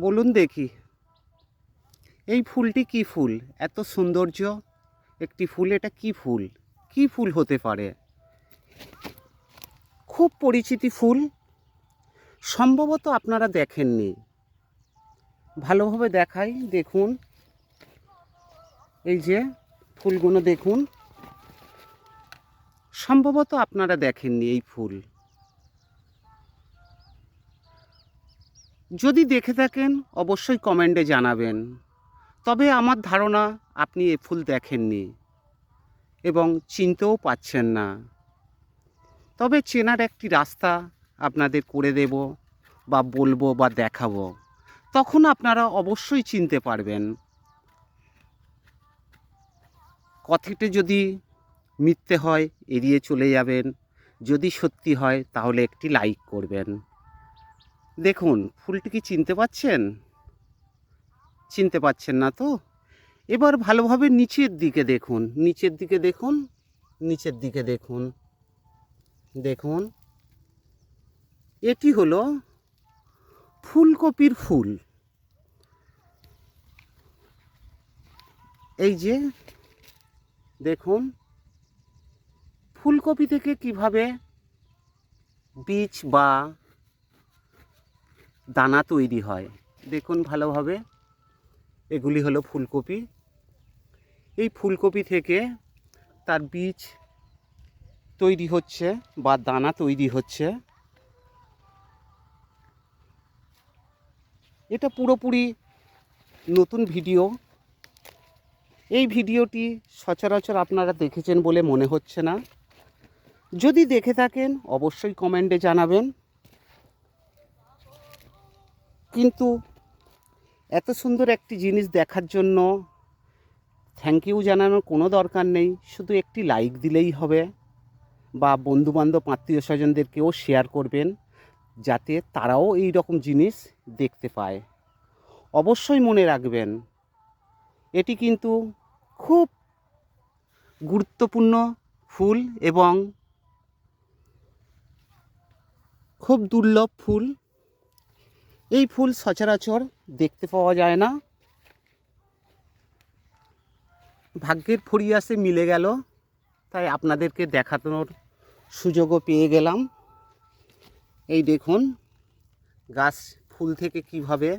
বলুন দেখি, এই ফুলটি কি ফুল? এত সৌন্দর্য একটি ফুল, এটা কি ফুল? কি ফুল হতে পারে? খুব পরিচিতি ফুল, সম্ভবত আপনারা দেখেননি। ভালোভাবে দেখাই, দেখুন। এই যে ফুলগুলো দেখুন, সম্ভবত আপনারা দেখেননি এই ফুল। যদি দেখে থাকেন অবশ্যই কমেন্টে জানাবেন। তবে আমার ধারণা আপনি এই ফুল দেখেননি এবং চিনতেও পাচ্ছেন না। তবে চেনার একটি রাস্তা আপনাদের করে দেব, বা বলবো, বা দেখাবো। তখন আপনারা অবশ্যই চিনতে পারবেন। কথাটি যদি মিথ্যে হয় এড়িয়ে চলে যাবেন, যদি সত্যি হয় তাহলে একটি লাইক করবেন। দেখুন, ফুলটি কি চিনতে পাচ্ছেন? চিনতে পাচ্ছেন না তো? এবার ভালোভাবে নিচের দিকে দেখুন, নিচের দিকে দেখুন, নিচের দিকে দেখুন। দেখুন, এটি হলো ফুলকপির ফুল। এই যে দেখুন, ফুলকপি থেকে কিভাবে বীজ বা দানা তৈরি হয় দেখুন ভালোভাবে। এগুলি হলো ফুলকপি। এই ফুলকপি থেকে তার বীজ তৈরি হচ্ছে বা দানা তৈরি হচ্ছে। এটা পুরোপুরি নতুন ভিডিও। এই ভিডিওটি সচরাচর আপনারা দেখেছেন বলে মনে হচ্ছে না। যদি দেখে থাকেন অবশ্যই কমেন্টে জানাবেন। কিন্তু এত সুন্দর একটি জিনিস দেখার জন্য থ্যাংক ইউ জানানোর কোনো দরকার নেই, শুধু একটি লাইক দিলেই হবে, বা বন্ধুবান্ধব আত্মীয় স্বজনদেরকেও শেয়ার করবেন, যাতে তারাও এই রকম জিনিস দেখতে পায়। অবশ্যই মনে রাখবেন, এটি কিন্তু খুব গুরুত্বপূর্ণ ফুল এবং খুব দুর্লভ ফুল। এই ফুল সচরাচর দেখতে পাওয়া যায় না। ভাগ্যের ফড়িয়াসে মিলে গেল, তাই আপনাদেরকে দেখানোর সুযোগও পেয়ে গেলাম। এই দেখুন, গাছ ফুল থেকে কিভাবে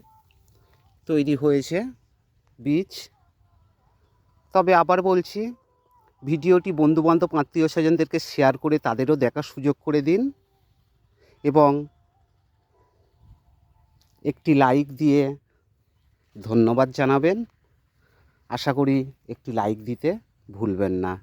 তৈরি হয়েছে বীজ। তবে আবার বলছি, ভিডিওটি বন্ধুবান্ধব আত্মীয় স্বজনদেরকে শেয়ার করে তাদেরও দেখার সুযোগ করে দিন, এবং একটি লাইক দিয়ে ধন্যবাদ জানাবেন। আশা করি একটি লাইক দিতে ভুলবেন না।